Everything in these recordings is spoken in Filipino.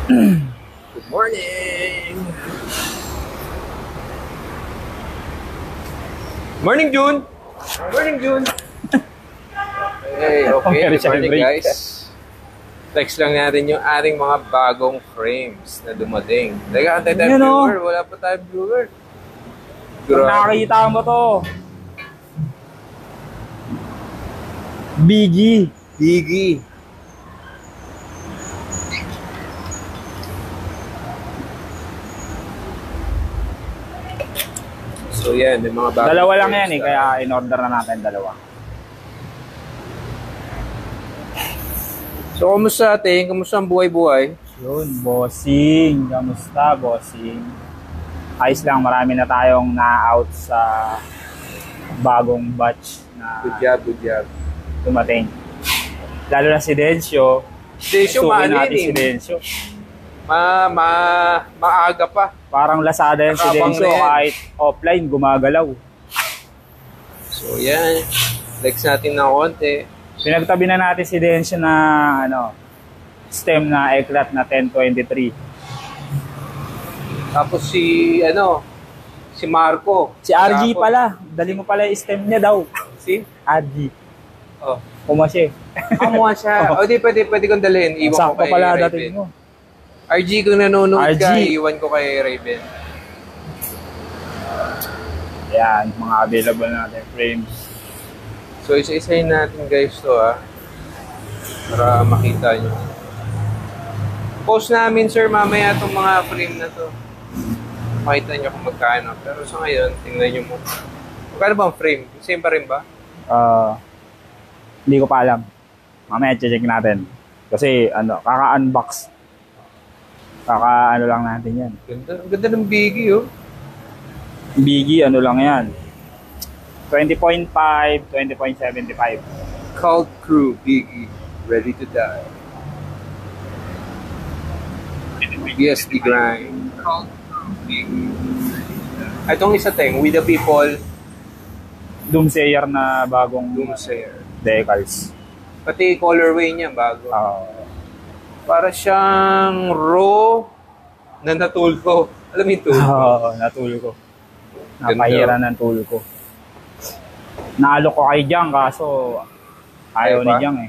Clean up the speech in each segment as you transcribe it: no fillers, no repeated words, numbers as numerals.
Good morning! Morning, June! Morning, June! Hey, okay. Good morning, guys. Flex lang natin yung ating mga bagong frames na dumating. Teka, antay tayo viewer. Wala pa tayong viewer. Nakakita mo to. Biggie. Biggie. So yan, may mga bagong dalawa lang yan eh, kaya in-order na natin dalawa. So, kamusta ating? Kamusta ang buhay-buhay? Yun, bossing. Kamusta, bossing? Ayos lang, marami na tayong na-out sa bagong batch na good job. Dumating. Lalo na si Dencio. Dencio, natin si Dencio. Maaga pa. Parang Lazada yan si Dencio, kahit offline, gumagalaw. So, yan. Flex natin na konti. Pinagtabi na natin si Dencio na stem na Eclat na 1023. Tapos si Marco. Si RG pala. Dali mo pala yung stem niya daw. Si? RG. Oh. Pumasya. Kumuha siya. O di, pwede kong dalhin. Iwan ko kay pala Raven. dating mo. RG, kung nanonood ka, iwan ko kay Raven. Yan, mga available natin frames. So, isa-isahin natin guys to para makita nyo. Post namin sir mamaya itong mga frame na to. Makita nyo kung magkano. Pero sa ngayon, tingnan nyo mo. Magkano ba ang frame? Same pa rin ba? Hindi ko pa alam. Mamaya check natin. Kasi kaka-unbox. Kaka lang natin yan. Ganda ng Biggie oh. Biggie lang yan. 20.5, 20.75. Cult Crew Biggie, ready to die. BSD grind. Cult Crew Biggie. Itong isa We the People. Doomsayer na bagong Doomsayer decals. Pati colorway niya bago. Para siyang raw na natulko. Alam mo yung tulko? Oo, natulko. Napahira ng tulko. Naalok ko kay Jang kaso ayaw ni Jang eh.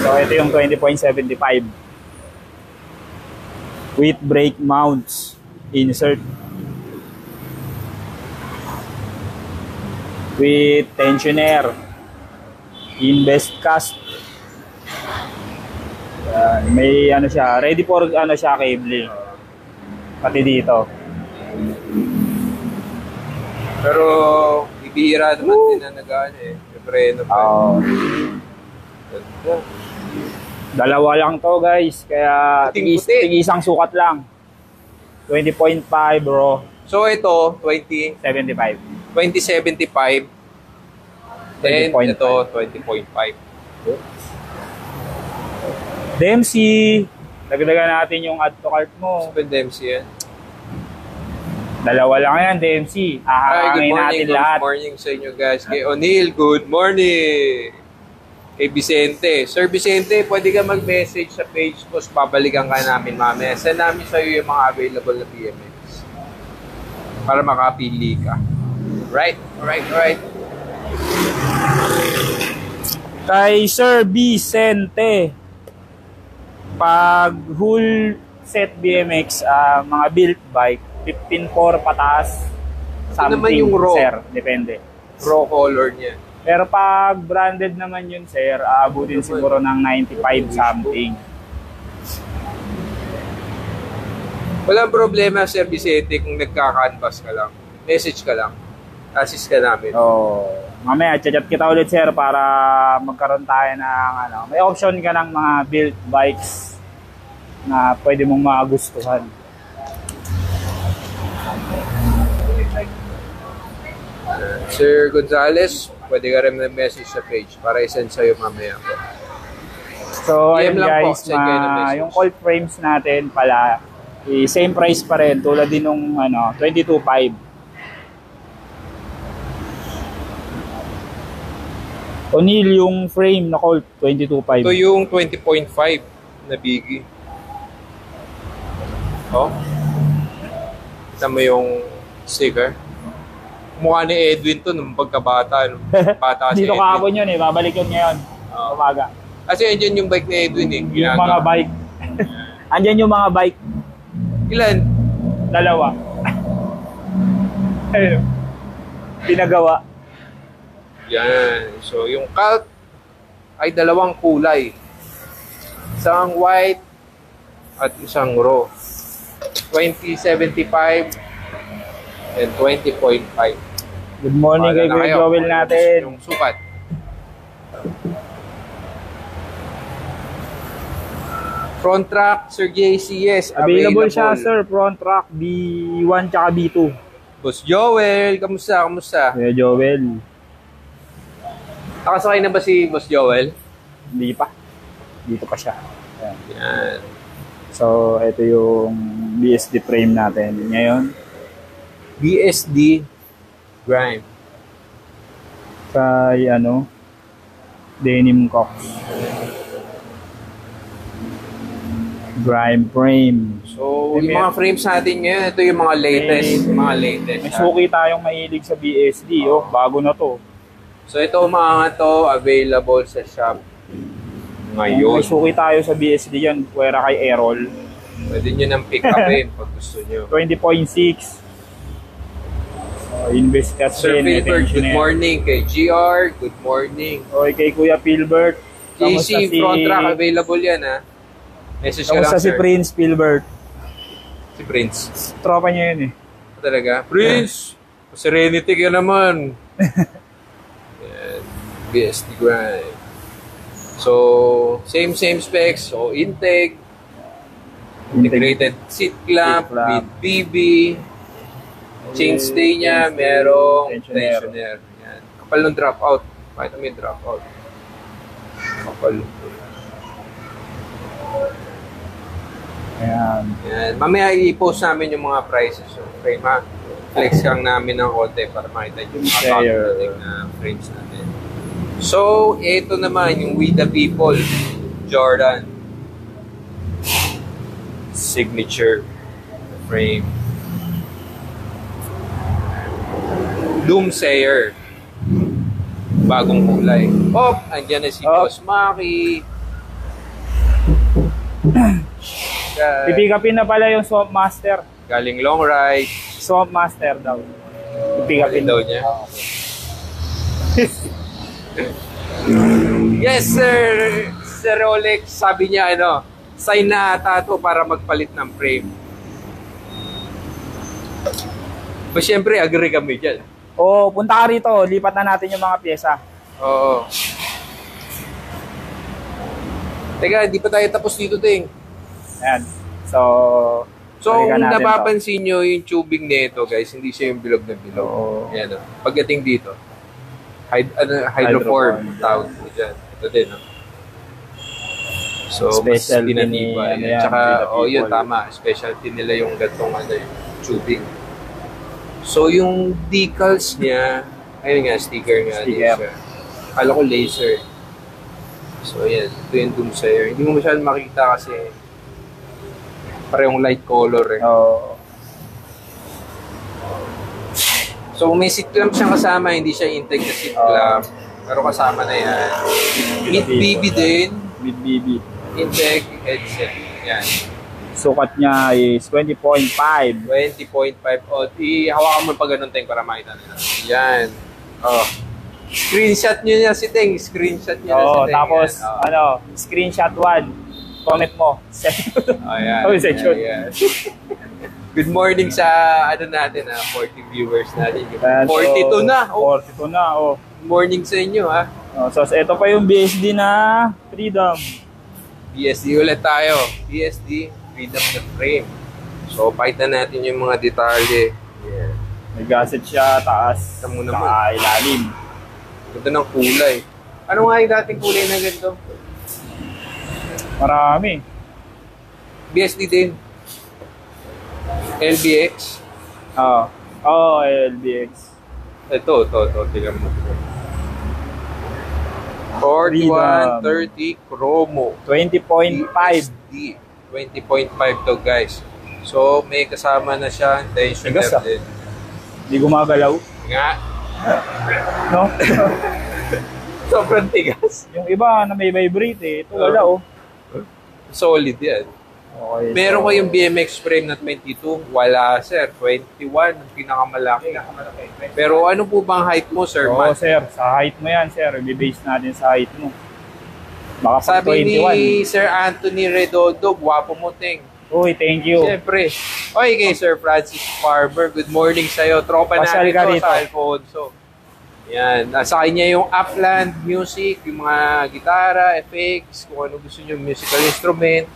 So ito yung 20.75 with brake mounts insert with tensioner invest cast. May siya, ready for siya cabling pati dito. Pero ibihira naman din na nag-ano eh. Preno pa. Dalawa lang to guys. Kaya tig-isang sukat lang. 20.5 bro. So ito, 2075. 2075. Then ito, 20.5. Dempsey. Dagdagan natin yung add to cart mo. Super Dempsey yan. Dalawa lang yan, Dempsey. Ahangin natin lahat. Good morning sa inyo guys. Kay O'Neil, good morning. Kay Vicente. Sir Vicente, pwede ka mag-message sa page ko. Babalikan ka namin mamaya. Send namin sa iyo yung mga available na BMX. Para makapili ka. Right? Alright. Kay Sir Vicente, pag whole set BMX, mga built bike, 15.4 pataas. Something, naman yung raw. Sir, depende. Raw color niya. Pero pag branded naman yun, sir, aabutin siguro ng 95 something. Walang problema, Sir Vicente, kung nagka-canvas ka lang. Message ka lang. Assist ka namin. Mamaya, chat kita ulit, sir, para magkaroon tayo ng may option ka ng mga built bikes na pwede mong magustuhan. Sir Gonzales, pwede ka rin message sa page para isend sa'yo mamaya po. So, ayun guys, yung cold frames natin pala, same price pa rin, tulad din nung 22.5. O'Neill yung frame na Colt, 22.5. Ito yung 20.5 na biggie. Oh. Kita mo yung sticker. Mukha ni Edwin to nung pagkabata. Nung bata si Dito Edwin. kahapon yun eh, babalik yun ngayon. Umaga. Kasi andyan yung bike ni Edwin eh. Yung mga bike. Andyan yung mga bike. Ilan? Dalawa. Ayun. Pinagawa. Yan. So, yung Cult ay dalawang kulay. Isang white at isang raw. 2075 and 20.5. Good morning kay Kuya Joel natin. Yung sukat. Front track, Sir JC, yes. Available siya, sir. Front track, B1 tsaka B2. Boss Joel, kamusta? Kamusta? Kuya Joel. Nakasakay na ba si Boss Joel? Hindi pa. Dito pa siya. Ayan. Yan. So, ito yung BSD frame natin ngayon. BSD Grime. Sa, ano, denim cock. Grime frame. So, yung mga frames natin ngayon, ito yung mga latest. Mga latest. May suki tayong mahilig sa BSD. Oh, bago na to. So, ito mga to available sa shop ngayon. May suki tayo sa BSD yan. Pwera kay Errol. Pwede nyo nang pick upin pag gusto nyo. 20.6. Invest ka Sir Philbert, good morning. Kay GR, good morning. Okay, kay Kuya Philbert. JC, front track, available yan ha. Message ka lang, Kamusta si sir. Prince Philbert? Si Prince. Tropa niya yun eh. Talaga? Prince! Serenity ka naman. Yan. BSD grind. So, same specs. So, intake. Integrated seat clamp with BB. Chainstay niya, merong tensioner. Yan. Kapal ng dropout. Pakita mo yung dropout. Kapal. Ayan. Yan. Mamaya i-post namin yung mga prices. So, frame ha. Flex lang namin ng konti para makita yung mga calculating na frames natin. So, ito naman yung We The People Jordan signature frame. Doomsayer. Bagong kulay. Oh, andyan na si Boss Maki. Pipikapin na pala yung Swamp Master. Galing long ride. Swamp Master daw. Pipikapin daw niya. Yes, sir. Sir Rolex, sabi niya sign na ata to para magpalit ng frame. But syempre, agree kami dyan. Oo, punta ka rito. Lipat na natin yung mga pyesa. Oo. Teka, di pa tayo tapos dito, Ting. Ayan. So kung napapansin nyo yung tubing nito, guys, hindi siya yung bilog na bilog. Oo. Ayan, pagdating dito, hydroform tawag mo dyan. Ito din, So, special mas pinaniba. din, Tsaka, yun, tama. Specialty nila yung gantong yung tubing. So, yung decals niya, ayun nga, sticker nga. Sticker. Kala ko laser. So, yan. Ito yung Doomsayer. Hindi mo masyadong makita kasi parehong light color eh. Oo. So, may seat clamp siyang kasama. Hindi siya intake na seat clamp. Pero kasama na yan. Mid BB din. Mid BB. Intake, headset. Yan. Sukat niya is 20.5. 20.5. O, hawakan mo pa ganun, Teng, para makita nila. Yan. Oh. Screenshot nyo niya si Teng. Screenshot nyo na si Teng. Tapos, screenshot 1. Comment mo. Yan. Section. Yan. Good morning sa, natin, 40 viewers natin. 42 na. 42 na, Good morning sa inyo, ha. So, ito pa yung BSD na Freedom. BSD ulit tayo. BSD, Freedom na frame. So, pakita natin yung mga detalye. Yeah. May gasket siya, taas, Tamo naman. saka ilalim. Ganda ng kulay. Ano nga yung dating kulay na ganito? Marami. BSD din. LBX. Oo, LBX. Ito. Tingnan mo. 4130 Chromo. 20.5. PSD. 20.5 to guys. So, may kasama na siya. Tensioner Tigas, ah. din. Hindi gumagalaw. Nga. No? Sobrang tigas. Yung iba na may vibrate eh. Ito wala oh. Solid yan. Okay, Meron so, kayong BMX frame na 22? Wala, sir. 21, ang pinakamalaki. Pero ano po bang height mo, sir? Oo, sir. Sa height mo yan, sir. I-base natin sa height mo. Baka pag Sabi 21. ni Sir Anthony Redondo, guwapo mo, Teng. Uy, thank you. Siyempre. Oy, kay Sir Francis Farber, good morning sa'yo. Tropa Pasal natin ka to rito. sa Alfonso. Yan. Nasa kanya yung Upland Music, yung mga gitara, effects, kung ano gusto nyo, musical instrument.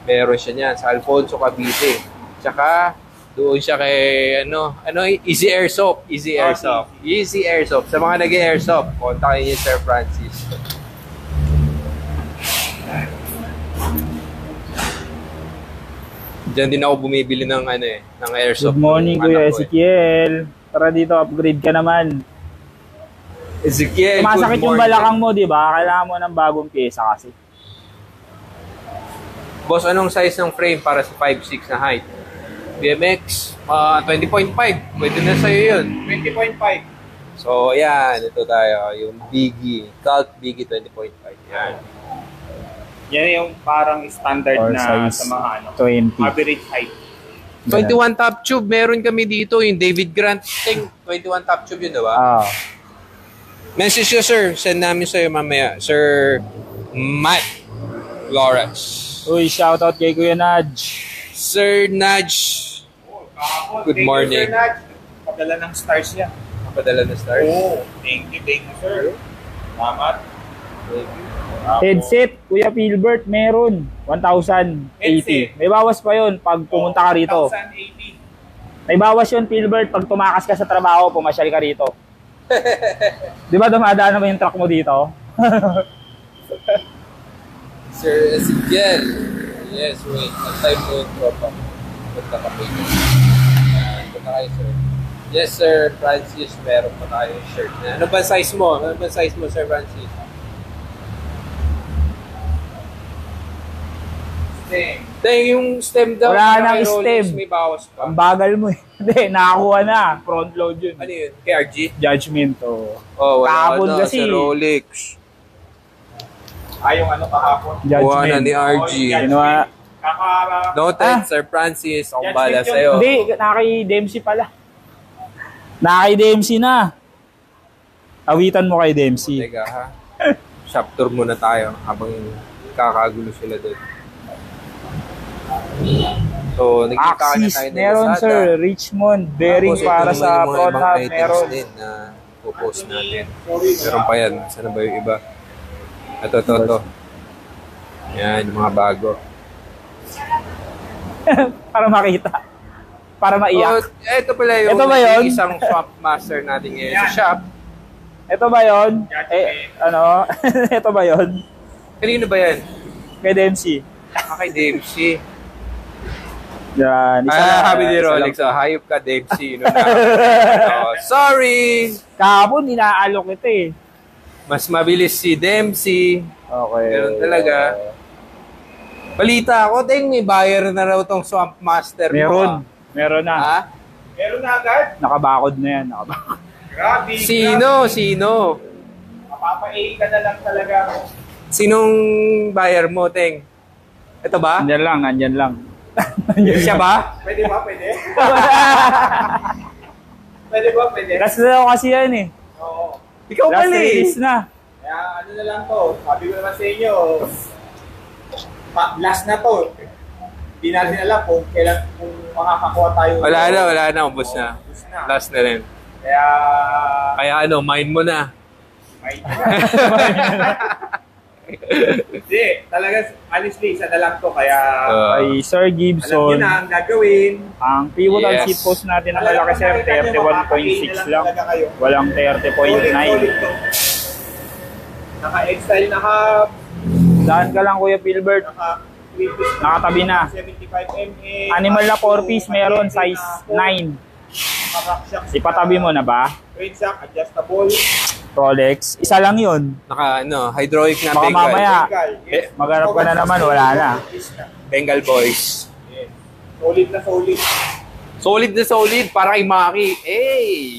Meron siya niyan sa Alfonso, Cavite. Tsaka, doon siya kay, Easy Airsoft. Easy Airsoft. Easy Airsoft. Sa mga nag-airsoft, kontakin niyo Sir Francis. Diyan din ako bumibili ng ng airsoft. Good morning, ng Kuya anak ko, Ezekiel. Tara dito, upgrade ka naman. Ezekiel, Masakit good yung morning. balakang mo, di ba? Kailangan mo ng bagong pyesa kasi. Boss, anong size ng frame para sa 5'6 na height? BMX, 20.5. Pwede na sa'yo yun. 20.5. So, yan. Ito tayo. Yung Biggie. Cult Biggie 20.5. Yan. Yan yung parang standard Or na size sa mga 20. average height. 21 top tube. Meron kami dito. Yung David Grant thing. 21 top tube yun, diba? Ah. Message nyo, sir. Send namin sa'yo mamaya. Sir Matt Flores. Uy, shoutout kay Kuya Nudge. Sir Nudge. Good morning. Thank you, Sir Nat. Padala ng stars yan. Padala na stars. Oo. Thank you, sir. Salamat. Headset, Kuya Philbert, meron. 1,080. Headset. May bawas pa yun pag pumunta ka rito. 1,080. May bawas yun, Philbert, pag tumakas ka sa trabaho, pumasyal ka rito. Di ba dumadaan naman yung truck mo dito? Sir Ezekiel. Yes, wait. Mag-type mo yung tropa. Punta ka po yun. Punta kayo, sir. Yes, Sir Francis. Meron pa tayo shirt na. Ano ba size mo? Ano ba size mo, Sir Francis? Same. Dahil yung stem daw. Wala para nang kay Rolex, stem. May bawas pa. Ang bagal mo eh. Hindi, nakakuha na. Front load yun. Ano yun? KRG? Judgment, oh. Oh, wala Kahapon na. kasi. Sa Rolex. Yung kahapon. Kuha na Judgment. ni RG. Ginawa. Noted, Sir Francis. Akong bala Judgment sa'yo. Hindi, nakay Dempsey pala. Nakay Dempsey na. Awitan mo kay Dempsey. Teka, ha? Shop tour muna tayo habang kakagulo sila doon. So, nagkita na Axis, tayo ng meron Lazada. sir. Richmond, bearing Tapos, para ito sa naman yung mga front ibang hub, items meron. din na pupost natin. Meron pa yan. Saan na ba yung iba? Ito. Yan, yung mga bago. Para makita. Para maiyak. Oh, ito pala yung Ito ba yun? isang swap master natin ngayon sa shop. Ito ba yun? Ano? Ito ba yun? Kanino ba yan? Kay Dempsey. Kay Dempsey. Yan. Happy ni Rolex. Oh, hayop ka, Dempsey. Sorry! Kahapon, inaalok ito eh. Mas mabilis si Dempsey. Okay. Meron talaga. Balita ako, Teng, may buyer na raw tong Swamp Master mo. Meron. Ah. Meron na. Ha? Meron na agad. Nakabakod na yan. Nakabakod. Grabe. Sino? Mapapa-A ka na lang talaga. Sinong buyer mo, Teng? Ito ba? Andyan lang. Siya ba? Pwede ba? Pwede. Last na ako kasi yan eh. Oo. Ikaw Last pala eh. release na. Kaya ano na lang to. Sabi ko naman sa inyo. Last na to. Hindi natin alam kung kailan kung makakakuha tayo. Wala na. Ubus na. Ubus na. Last na rin. Kaya Mind mo na. may Hindi, talaga honestly, isa na lang to. Kaya Kay Sir alam nyo Gibson. na ang gagawin. Ang pivotal Yes. seat post natin na Talagang malaki sir, makikita nyo, mapapa-A 31.6 na lang. talaga kayo. Walang Solid 30.9. to. Naka-X-style na hub. Daan ka lang Kuya Philbert. Nakatabi na. 75 mA. Animal na 4-piece meron, size 9. Ipatabi mo na ba? Rain shock, adjustable. Rolex. Isa lang yun. Naka, hydraulic na Baka Bengal. mamaya, Yes. maghanap ka na naman, wala na. Bengal boys. Yes. Solid na solid. Solid na solid, para kay Maki. Hey!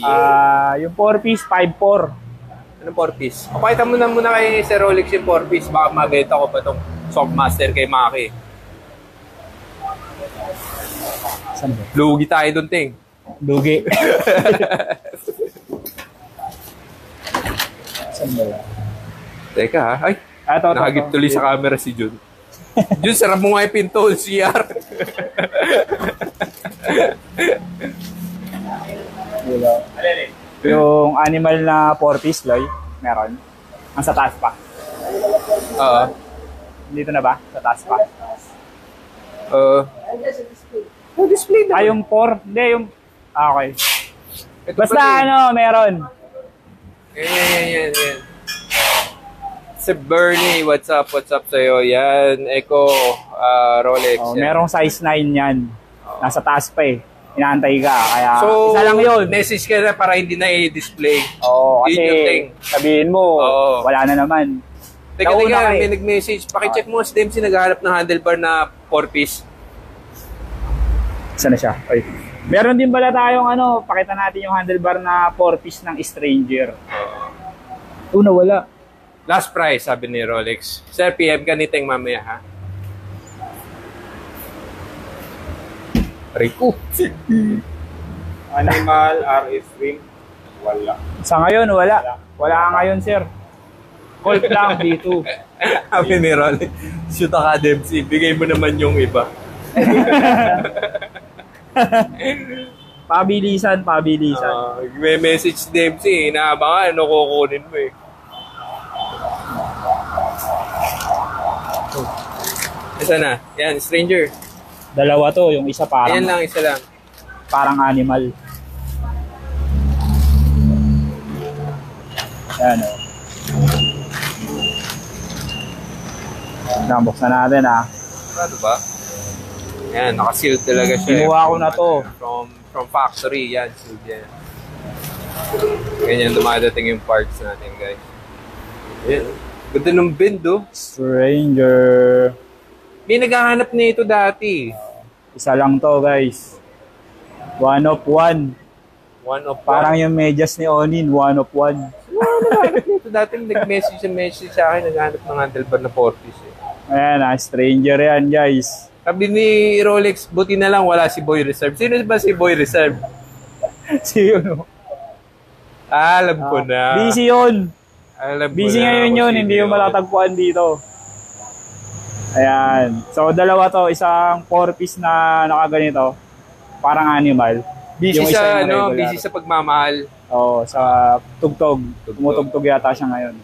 Yung 4-piece, 5-4. Anong 4-piece? Pakita mo na muna kay Sir Rolex yung 4-piece. Baka mabenta ko pa itong Softmaster kay Maki. Saan ba? Lugi tayo dun, Ting. Dugi. Saan ba? Teka ha. Ay, Ito. nakagip tuloy sa camera si Jun. Jun, sarap mo nga yung pinto, CR. Alin. Yung animal na 4-piece, Loy, meron. Ang sa taas pa. Oo. Dito na ba? Sa taas pa. Display na. Yung 4? Hindi, yung... Okay. Ito Basta pala meron. Yan. Si Bernie, what's up sa'yo? Yan, Echo, Rolex. Oh, yan. merong size 9 yan. Nasa taas pa eh. Inaantay ka. Kaya So, isa lang yun. message ka na para hindi na i-display. Oo, Yun yung thing. kasi sabihin mo, Oo. wala na naman. Teka, Nauna ka eh. may nag-message. Pakicheck mo si Dempsey naghahanap ng handlebar na 4-piece. Saan na siya? Ay. Meron din pala tayong pakita natin yung handlebar na 4-piece ng Stranger. Nawala. Last price, sabi ni Rolex. Sir, PM ka ni Teng mamaya, ha? Rico. Animal, RS ring. Wala. Sa ngayon, wala. Wala ka ngayon, sir. Colt lang, B2. Sabi ni Rolex, shoot ka, Dempsey. Bigay mo naman yung iba. Pabilisan. May message si Dempsey. Inaabangan, kukunin mo eh. Isa na. Yan, Stranger. Dalawa to, yung isa Yan lang, isa lang. parang animal. Yan o. Buksan natin Ano ba? Yan, naka-sealed talaga siya. Kinuha ko na to. From factory, yan, sealed yan. Ganyan dumadating yung parts natin, guys. Yan. Ganda ng bend, oh. Stranger. May naghahanap na ito dati. Isa lang to, guys. 1 of 1. One of Parang one. yung medyas ni Onin, 1 of 1. Naghahanap na ito dati. Nag-message sa akin, naghahanap ng handlebar na 40s. Eh. Ayan Stranger yan, guys. Sabi ni Rolex, buti na lang wala si Boy Reserve. Sino ba si Boy Reserve? Sino? Alam ko na. Busy yun. Alam ko Busy na ngayon kung yun, sino hindi yung matatagpuan dito. Ayan. So, dalawa to. Isang 4-piece na nakaganito. Parang animal. Busy Yung isa sa, yung regular. busy sa pagmamahal. Oo, sa tugtog. Tumutugtog yata siya ngayon.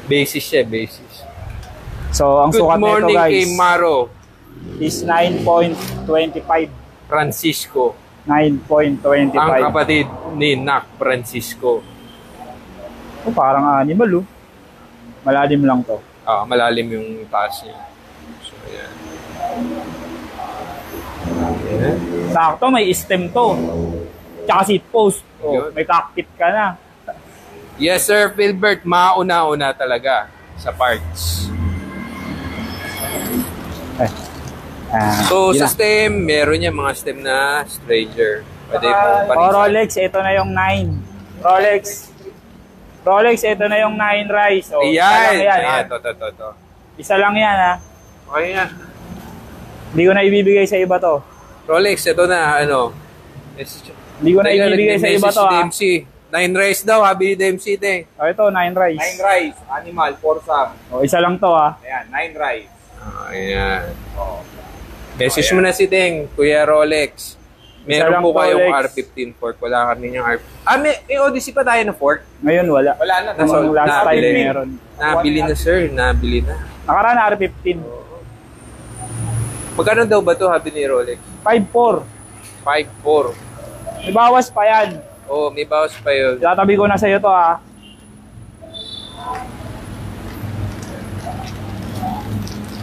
Basis siya, basis. So, ang Good sukat nito, morning guys, kay Maro is 9.25. Francisco. 9.25. Ang kapatid ni Nak Francisco. Oh, parang animal, oh. Malalim lang to. Malalim yung taas niya. So, ayan. Ayan. Sakto, may stem to. Tsaka seat post. Oh, Yun. may cockpit ka na. Yes, Sir Philbert. Mauna-una talaga sa parts. So, sa stem, meron niya mga stem na Stranger. Pwede mo Oh, parisan. Rolex, ito na yung 9. Rolex, ito na yung 9 Rise. Oh, Ayan. Isa lang yan, Ayan, ha? to. Isa lang yan, ha? Okay na. Hindi ko na ibibigay sa iba to. Rolex, ito na, Hindi ko na ibibigay sa iba to, ha? Dempsey. 9 race daw, habi ni Dempsey, te. Oh, ito, 9 Rise. 9 rice, animal, Forsam. Oh, isa lang to, ha? Ayan, 9 rice. Ayan. Oh. Message mo na si Teng, Kuya Rolex. Meron lang po kayong Rolex. R15 fork. Wala kami yung R... may Odyssey pa tayo na fork? Ngayon, wala. Wala na. Nung last time nabili. meron. Nabili na, sir. Nabili na. Nakaraan R15. Magkano daw ba to, habi ni Rolex? 5.4. 5.4. May bawas pa yan. Oh, may bawas pa yun. Tatabi ko na sa iyo to, ha?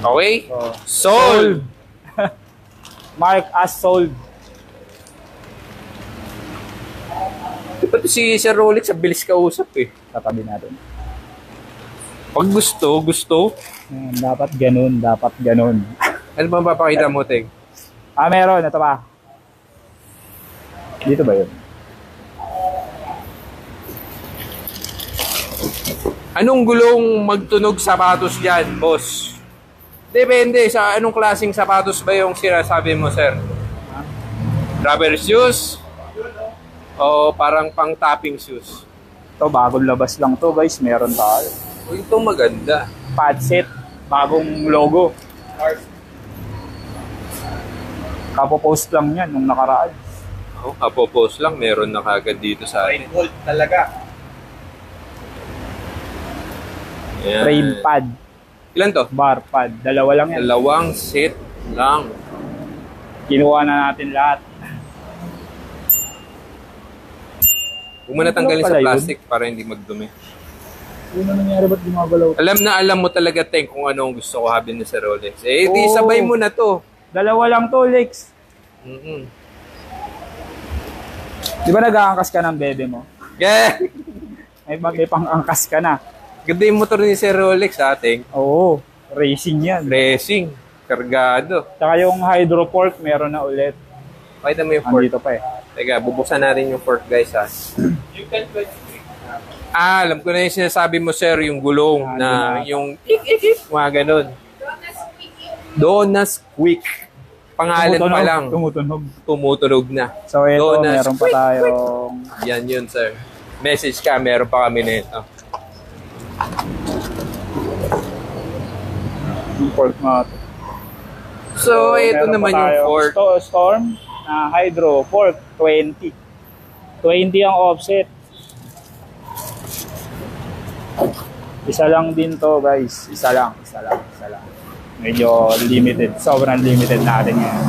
Okay? Oh. Sold! Mark as sold. Pati si Sir Rolex, ang bilis kausap eh. Tatabi natin. Pag gusto. Ayan, dapat ganun, dapat ganun. Ano ba mapapakita mo, Teng? Meron. Ito pa. Dito ba yun? Anong gulong magtunog sapatos dyan, boss? Depende sa anong klaseng sapatos ba yung sinasabi mo, sir? Rubber shoes? O parang pang tapping shoes? Ito, bagong labas lang to guys. Meron tayo. O, ito maganda. Pad set. Bagong logo. Kapopost lang yan nung nakaraan. Oh, kapopos lang, meron na kagad dito sa atin. Gold talaga. Ayan. Frame pad. Ilan to? Bar pad. Dalawa lang yan. Dalawang set lang. Kinuha na natin lahat. Huwag mo natanggalin sa Pala yun? plastic para hindi magdumi. Ano nangyari, ba't gumagalaw? Alam mo talaga, Teng, kung anong gusto ko habil ni Sir Rolex. Eh, di Oo. sabay mo na to. Dalawa lang to, Lex. Mm-mm. Di ba nag-aangkas ka ng bebe mo? Yeah! May pang-angkas ka na. Ganda yung motor ni Sir Rolex, Teng. Oo. Racing yan. Racing. Kargado. Tsaka yung hydro fork, meron na ulit. Pakita mo yung fork. Andito pa eh. Teka, bubuksan natin yung fork, guys, ha. You can put Alam ko na yung sinasabi mo, sir, yung gulong na yung mga ganun. Donas Quick. Pangalan pa lang. Tumutunog. Tumutunog na. So ito, Donas meron pa Quick. tayong Yan yun, sir. Message ka, meron pa kami nito. yung fork na ito. So, ito meron naman pa yung tayong fork. Storm na hydro fork, 20. 20 ang offset. Isa lang din to guys. Isa lang. Medyo limited. Sobrang limited natin ngayon.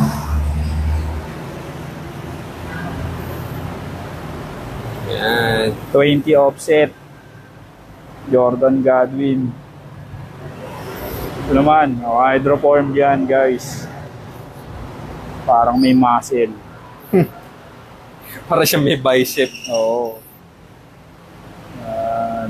Yan. 20 offset. Jordan Godwin. Ito naman. Hydroform yan guys. Parang may muscle. Para siya may bicep. Oo. Yan.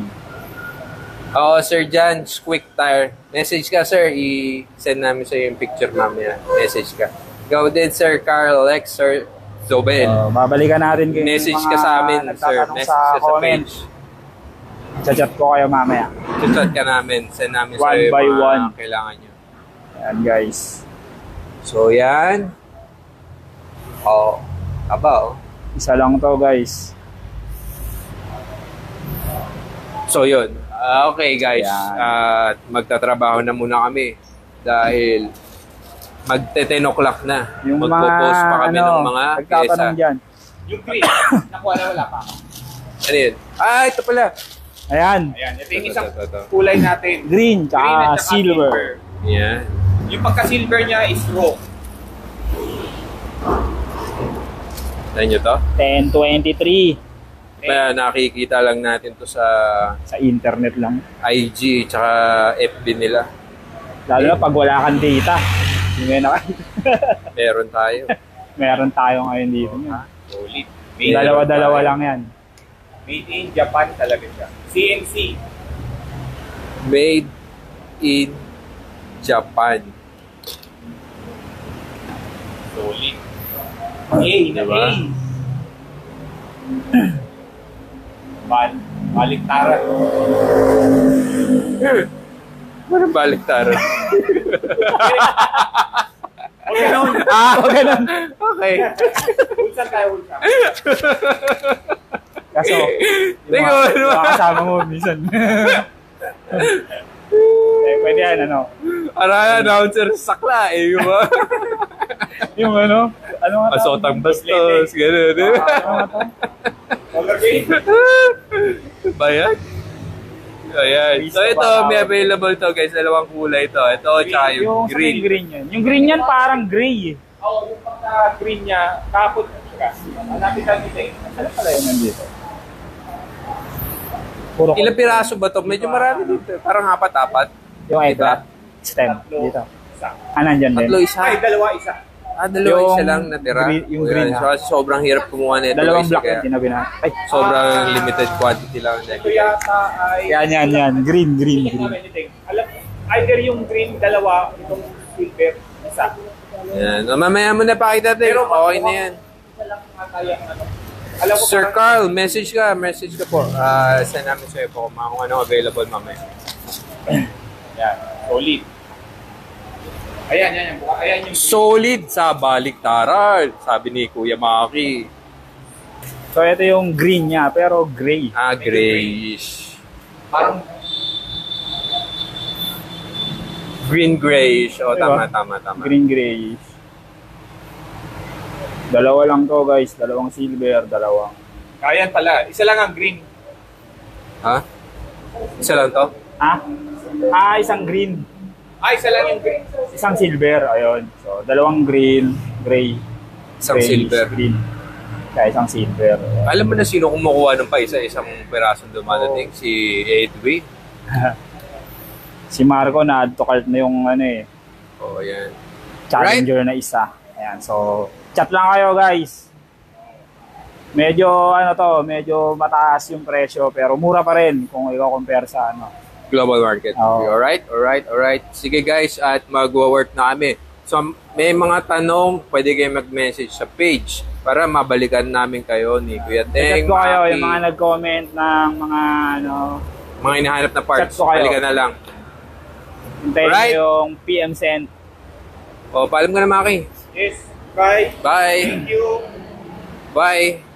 Oo, Sir Jan, Quick Tire. Message ka, sir. I-send namin sa yung picture mamaya. Message ka. Go din, Sir Carl, Lex, Sir Zobel. Babalikan natin kayo. Message ka sa amin, sir. Message ka sa page. Chat ko kayo mamaya. Chat ka namin. Send namin sa One yung by mga one. kailangan nyo. Yan guys. So, yan. Oh, aba, oh. Isa lang to guys. So, yun. Okay, guys. Yan. Magtatrabaho na muna kami. Dahil magte-10 o'clock na. Yung Magpo-post pa kami ng mga pyesa. nagtatanong dyan. yung green. Nakuha na wala pa. Ano yun? Ah, ito pala. Ayan. Ayan, ito yung isang Ito. kulay natin. Green Green tsaka at saka silver. Yan. Yung pagka-silver niya is raw. Saan nyo to? 1023. Kaya nakikita lang natin to sa Sa internet lang. IG tsaka FB nila. Lalo na pag wala kang data. Hindi mo na Meron tayo. Meron tayo ngayon dito. Solid. Dalawa-dalawa lang yan. Made in Japan talaga siya. CNC. Made in Japan. Solid. Yay, na Diba? Baliktaran. Walang baliktaran. Okay na. Okay na. Okay. Hulsan tayo, hulsan. Kaso, Teka, ano ba? kasama mo minsan. Pwede yan, ano? Para announcer sakla eh. Yung ba? Yung ano? Ano nga tawag? Pasotang bastos. Ganun. Ano nga to? Color green. Bayan? Ayan. So ito, may available to guys. Dalawang kulay to. Ito, tsaka yung Yung green. green yan. Yung green yan parang gray eh. Oo, yung pagka-green niya, kapot siya. Hanapin natin ito eh. Ano pala yun nandito? Puro Ilang piraso ba to? Medyo marami dito. Parang apat-apat. yung ito. Stem. Dito. Isa. Nandyan din. Tatlo isa. Ay, dalawa, isa. Dalawa Yung isa lang natira. yung green, So, sobrang hirap kumuha nito. Dalawang guys, black kaya yung tinabi na. Ay, sobrang limited quantity lang. Ito yata ay... yan. Green. Alam, either yung green, dalawa, itong silver, isa. Yan. O, mamaya mo na pakita tayo. Okay na yan. Isa lang ata yung ano. Alam ko Sir parang- Carl, message ka po. Send namin sa'yo po kung anong available mamaya. Yan, solid. Ayan yung buka. Ayan yung Solid sa baliktaran, sabi ni Kuya Maki. So ito yung green niya, pero gray. Grayish. parang Green grayish. O, Diba? tama. Green grayish. Dalawa lang to guys, dalawang silver, dalawang. ayan pala. Isa lang ang green. Ha? Isa lang to? Isang green, Isa lang yung green. isang silver, ayun. So dalawang green, gray, Isang grayish, silver. green. Kaya isang silver. Ayan. Alam mo na sino kumukuha ng pa isang perasong dumadating? Si Edwin. Si Marco na add to cart na yung Oh, yan. challenger na isa. Ayan, so chat lang kayo guys. Medyo medyo mataas yung presyo pero mura pa rin kung i-compare sa Global market. Oo. Alright. Sige guys, at mag-work na kami. So, may mga tanong, pwede kayo mag-message sa page para mabalikan namin kayo ni Kuya Chat Teng, ko kayo, Maki, yung mga nag-comment ng mga mga hinahanap na parts. Chat ko kayo. Balikan na lang. hintayin Alright. nyo yung PM send. O, paalam ka na, Maki. Yes, bye. Bye. Thank you. Bye.